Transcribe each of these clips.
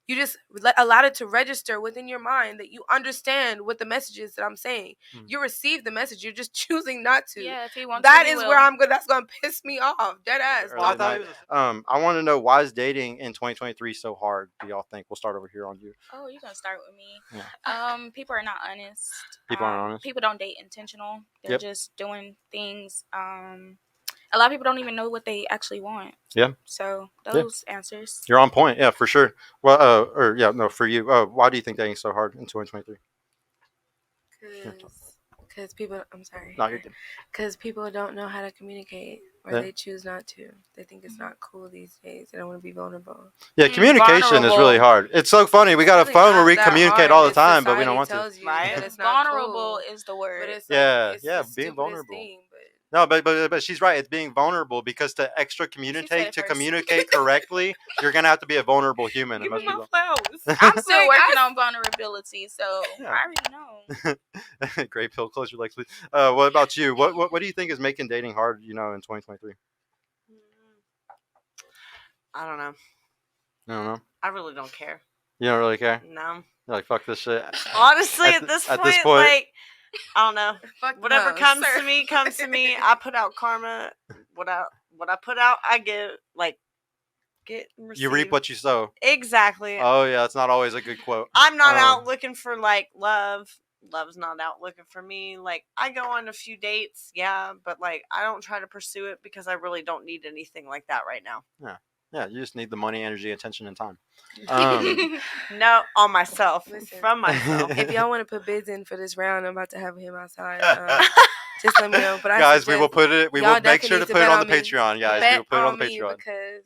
You just allowed it to register within your mind that you understand what the message is that I'm saying. You receive the message. You're just choosing not to. Yeah, if he wants that to, is where I'm good. That's gonna piss me off. Dead ass. I want to know, why is dating in 2023 so hard? Do y'all think? We'll start over here on you. Oh, you're gonna start with me. Yeah. People are not honest. People aren't honest. People don't date intentional. They're just doing things. A lot of people don't even know what they actually want. Yeah. So those answers. You're on point. Yeah, for sure. Well, for you. Why do you think dating is so hard in 2023? Because people. I'm sorry. No, you're good. Because people don't know how to communicate, or they choose not to. They think it's not cool these days. They don't want to be vulnerable. Yeah, communication is really hard. It's so funny. We got a phone where we communicate all the time, but we don't want to. Right? It's vulnerable is the word. But it's being vulnerable. No, but she's right. It's being vulnerable, because to communicate correctly, you're gonna have to be a vulnerable human. Give me my flowers. I'm still working on vulnerability, so I already know. Great pill, close your legs, please. What about you? What do you think is making dating hard? In 2023. I don't know. I don't know. I really don't care. You don't really care? No. You're like, fuck this shit. Honestly, at this point, like, I don't know. Whatever comes to me, comes to me. I put out karma. What I put out, I get and receive. You reap what you sow. Exactly. Oh yeah, that's not always a good quote. I'm not out looking for like love. Love's not out looking for me. Like, I go on a few dates, yeah, but like I don't try to pursue it because I really don't need anything like that right now. Yeah, you just need the money, energy, attention, and time. No, on myself. From myself. If y'all want to put bids in for this round, I'm about to have him outside. Just let me know. But guys, we will put it. We will make sure to put it on the Patreon, guys. We will put it on the Patreon because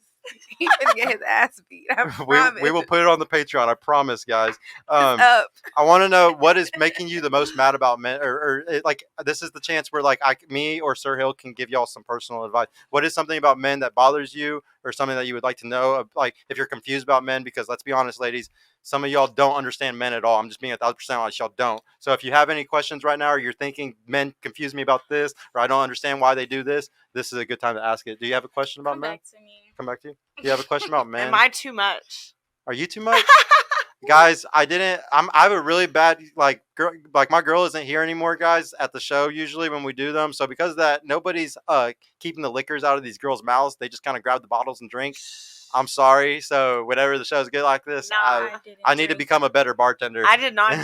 he's gonna get his ass beat. I promise. We will put it on the Patreon. I promise, guys. I want to know what is making you the most mad about men, or like this is the chance where like me or Sir Hill can give y'all some personal advice. What is something about men that bothers you, or something that you would like to know? Like if you're confused about men, because let's be honest, ladies, some of y'all don't understand men at all. I'm just being 1,000% honest. Y'all don't. So if you have any questions right now, or you're thinking men confuse me about this, or I don't understand why they do this, this is a good time to ask it. Do you have a question about men? Come back to you. Do you have a question about men? Am I too much? Are you too much? Guys, I have a really bad girl. Like my girl isn't here anymore, guys, at the show usually when we do them. So because of that, nobody's keeping the liquors out of these girls' mouths. They just kind of grab the bottles and drink. I'm sorry. So whenever the shows get like this, I need to become a better bartender. I did not.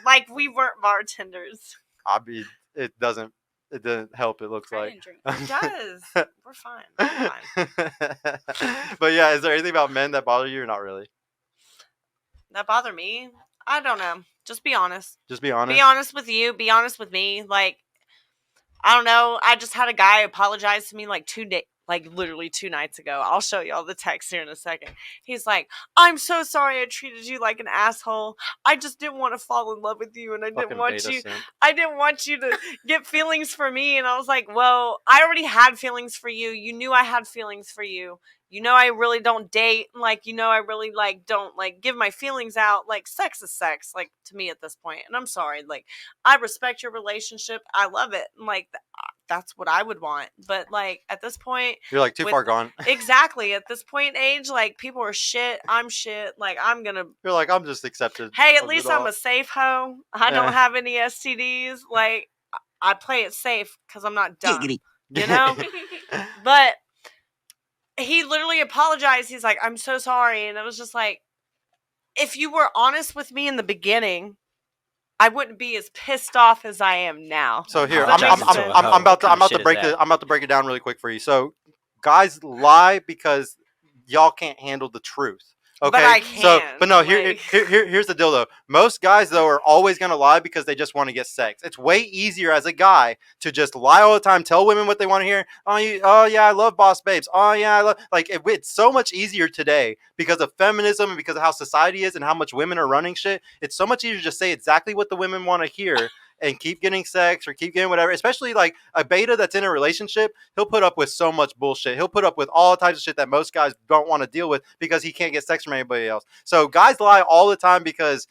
Like we weren't bartenders. It doesn't help. It looks like it does. We're fine. But yeah, is there anything about men that bother you or not really? That bother me? I don't know. Just be honest. Just be honest. Be honest with you. Be honest with me. Like, I don't know. I just had a guy apologize to me like literally 2 nights ago. I'll show y'all the text here in a second. He's like, I'm so sorry I treated you like an asshole. I just didn't want to fall in love with you, and I didn't want you to get feelings for me. And I was like, well, I already had feelings for you. You knew I had feelings for you. You know I really don't date. Like, I really don't give my feelings out. Like, sex is sex, like, to me at this point. And I'm sorry. Like, I respect your relationship. I love it. And, like, that's what I would want. But like at this point, you're like too far gone. Exactly. At this point in age, like people are shit. I'm shit. Like you're like, I'm just accepted. Hey, at least I'm a safe hoe. I don't have any STDs. Like I play it safe because I'm not dumb. But he literally apologized. He's like, I'm so sorry. And it was just like, if you were honest with me in the beginning, I wouldn't be as pissed off as I am now. So here, I'm about to break it down really quick for you. So, guys lie because y'all can't handle the truth. Okay, but I can. So, but no, here's the deal though. Most guys though are always gonna lie because they just want to get sex. It's way easier as a guy to just lie all the time, tell women what they want to hear. Oh yeah, I love boss babes. Oh yeah, I love it's so much easier today because of feminism and because of how society is and how much women are running shit. It's so much easier to just say exactly what the women want to hear. And keep getting sex or keep getting whatever, especially like a beta that's in a relationship, he'll put up with so much bullshit. He'll put up with all types of shit that most guys don't want to deal with because he can't get sex from anybody else. So guys lie all the time because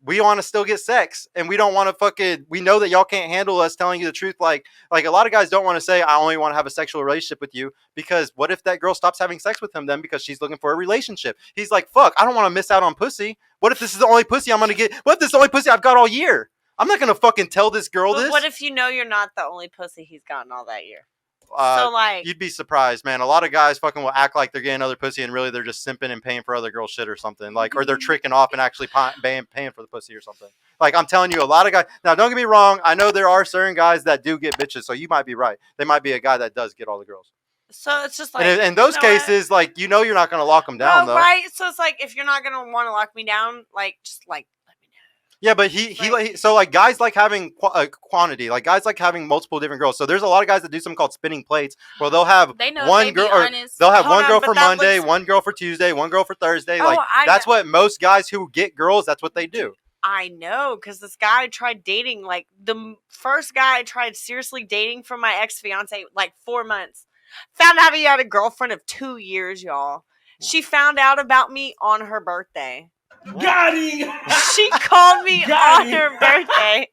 we want to still get sex, and we don't want to we know that y'all can't handle us telling you the truth. Like a lot of guys don't want to say, I only want to have a sexual relationship with you, because what if that girl stops having sex with him then because she's looking for a relationship? He's like, fuck, I don't want to miss out on pussy. What if this is the only pussy I'm going to get? What if this is the only pussy I've got all year? I'm not going to fucking tell this girl But this. what if you know you're not the only pussy he's gotten all that year? So like, you'd be surprised, man. A lot of guys fucking will act like they're getting other pussy, and really they're just simping and paying for other girl shit or something. Like, or they're tricking off and actually paying for the pussy or something. Like, I'm telling you, a lot of guys. Now, don't get me wrong. I know there are certain guys that do get bitches, so you might be right. They might be a guy that does get all the girls. so it's just like, And in those cases, like, you know, you're not going to lock them down, though. Right? So it's like, if you're not gonna want to lock me down, like, just like, let me know. Yeah, but so like guys like having quantity, like guys like having multiple different girls. So there's a lot of guys that do something called spinning plates, where they'll have one girl, or they'll have one girl for Monday, one girl for Tuesday, one girl for Thursday. Like that's what most guys who get girls, that's what they do. I know, because this guy I tried dating, like the first guy I tried seriously dating from my ex-fiance, like 4 months. Found out he had a girlfriend of 2 years, y'all. She found out about me on her birthday. Got him! She called me on her birthday.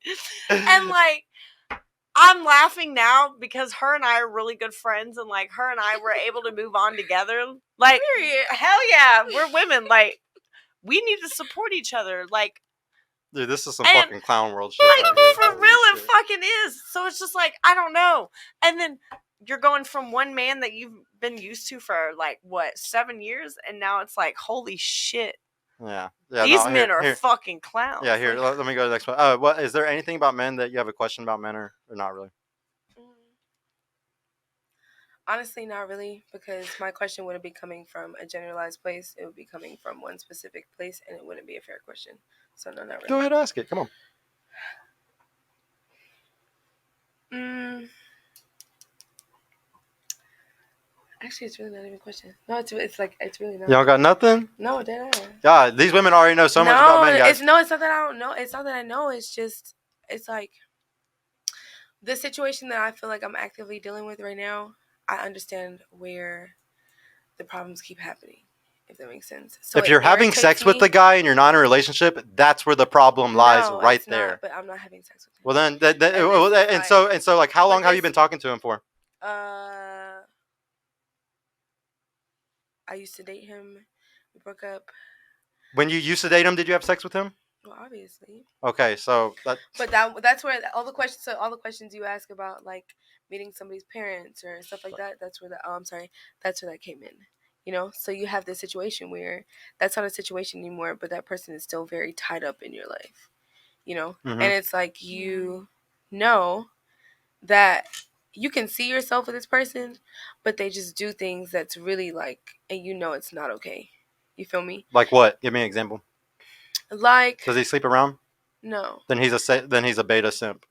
And like, I'm laughing now because her and I are really good friends, and like her and I were able to move on together. Like, hell yeah, we're women. Like, we need to support each other. Like, dude, this is some fucking clown world shit. Like, for real, it fucking is. So it's just like, I don't know. And then you're going from one man that you've been used to for like, what, 7 years? And now it's like, holy shit. Yeah. These men are fucking clowns. Yeah, here, let me go to the next one. What is there anything about men that you have a question about men, or not really? Honestly, not really, because my question wouldn't be coming from a generalized place. It would be coming from one specific place, and it wouldn't be a fair question. So no, not really. Go ahead, ask it. Come on. Actually, it's really not even a question. No, it's really not. Y'all got nothing? No, dead ass. God, these women already know so much about men, guys. It's not that I don't know. It's not that I know. It's just, it's like the situation that I feel like I'm actively dealing with right now. I understand where the problems keep happening, if that makes sense. So if you're having sex with the guy and you're not in a relationship, that's where the problem lies, right there. Not, but I'm not having sex with him. Well, then, so like, how long have you been talking to him for? I used to date him. We broke up. When you used to date him, did you have sex with him? Well, obviously. Okay, so that's where all the questions you ask about, like meeting somebody's parents or stuff like that. That's where that's where that came in. You know, so you have this situation where that's not a situation anymore, but that person is still very tied up in your life. You know, and it's like you know that you can see yourself with this person, but they just do things that's really like, and you know it's not okay. You feel me? Like what? Give me an example. Like, does he sleep around? No. Then he's a beta simp. He's a beta simp.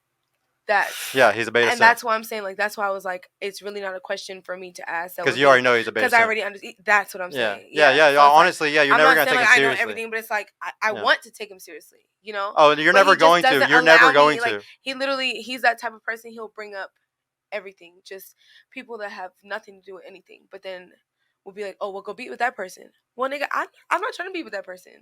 And that's why I'm saying, like, that's why I was like, it's really not a question for me to ask. Because you already know he's a beta simp. Because I already understand. That's what I'm saying. Yeah. So honestly, you're never going to take him seriously. I know everything, but it's like, I want to take him seriously, you know? Oh, you're never going to. You're never going to. Like, he's that type of person. He'll bring up everything. Just people that have nothing to do with anything. But then we'll be like, oh, we'll go beat with that person. Well, nigga, I'm not trying to be with that person.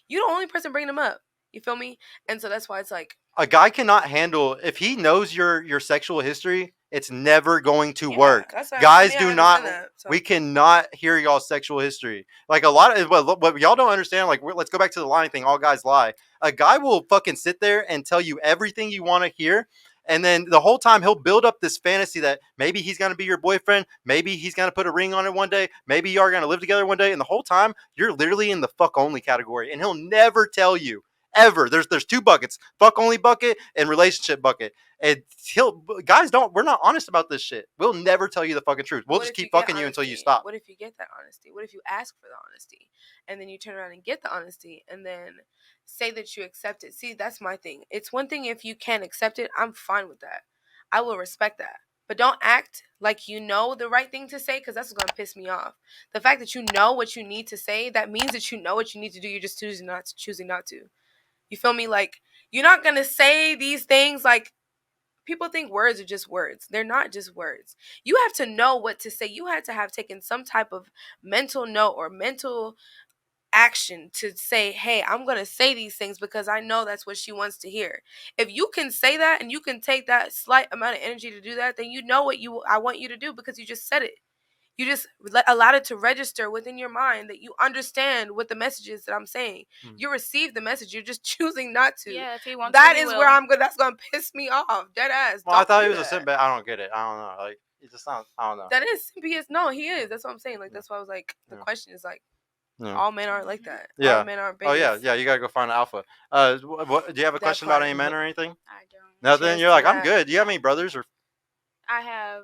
You're the only person bringing them up. You feel me? And so that's why it's like, a guy cannot handle, if he knows your sexual history, it's never going to work. Guys do not. We cannot hear y'all's sexual history. Like a lot of what y'all don't understand. Like, let's go back to the lying thing. All guys lie. A guy will fucking sit there and tell you everything you want to hear. And then the whole time he'll build up this fantasy that maybe he's going to be your boyfriend. Maybe he's going to put a ring on it one day. Maybe you are going to live together one day. And the whole time you're literally in the fuck only category. And he'll never tell you. Ever. There's two buckets: fuck only bucket and relationship bucket. And we're not honest about this shit. We'll never tell you the fucking truth. We'll just keep fucking you until you stop. What if you get that honesty? What if you ask for the honesty and then you turn around and get the honesty and then say that you accept it? See, that's my thing. It's one thing if you can't accept it, I'm fine with that. I will respect that. But don't act like you know the right thing to say, because that's going to piss me off. The fact that you know what you need to say, that means that you know what you need to do. You're just choosing not to. You feel me? Like, you're not going to say these things. Like, people think words are just words. They're not just words. You have to know what to say. You had to have taken some type of mental note or mental action to say, hey, I'm going to say these things because I know that's what she wants to hear. If you can say that and you can take that slight amount of energy to do that, then you know what I want you to do because you just said it. You just allowed it to register within your mind that you understand what the message is that I'm saying. You receive the message. You're just choosing not to. Yeah, if he wants that to, is where I'm good. That's going to piss me off. Dead ass. Well, I thought he was a simp, but I don't get it. I don't know. Like, it just sounds, I don't know. That is simpy. No, he is. That's what I'm saying. Like, that's why I was like, the question is like, all men aren't like that. Yeah. All men aren't Oh, yeah. Yeah, you got to go find an alpha. What, do you have a question about any men or anything? I don't. Nothing? You're like, I'm good. Do you have any brothers or? I have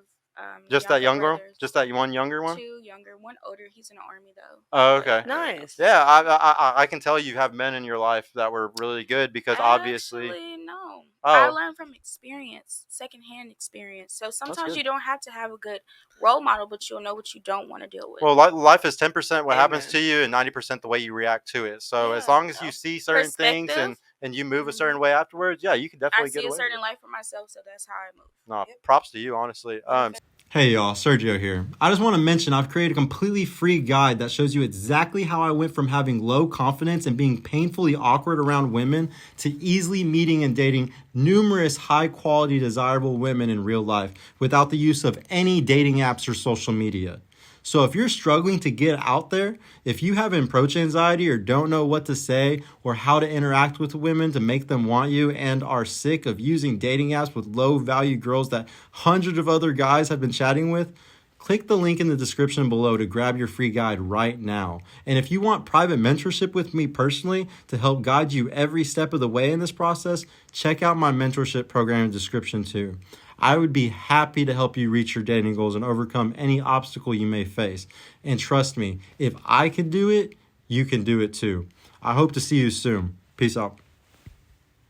just that younger one? brothers. Just that one younger one? 2 younger, 1 older. He's in the army though. Oh, okay. Nice. Yeah, I can tell you have men in your life that were really good because obviously. Actually, no. Oh. I learned from experience, secondhand experience. So sometimes you don't have to have a good role model, but you'll know what you don't want to deal with. Well, life is 10% what happens to you and 90% the way you react to it. So as long as you see certain things and you move a certain way afterwards, yeah, you can definitely get away. I see a certain life for myself, so that's how I move. No, props to you, honestly. Hey y'all, Sergio here. I just want to mention I've created a completely free guide that shows you exactly how I went from having low confidence and being painfully awkward around women to easily meeting and dating numerous high quality desirable women in real life without the use of any dating apps or social media. So if you're struggling to get out there, if you have approach anxiety or don't know what to say or how to interact with women to make them want you and are sick of using dating apps with low value girls that hundreds of other guys have been chatting with, click the link in the description below to grab your free guide right now. And if you want private mentorship with me personally to help guide you every step of the way in this process, check out my mentorship program in the description too. I would be happy to help you reach your dating goals and overcome any obstacle you may face. And trust me, if I can do it, you can do it too. I hope to see you soon. Peace out.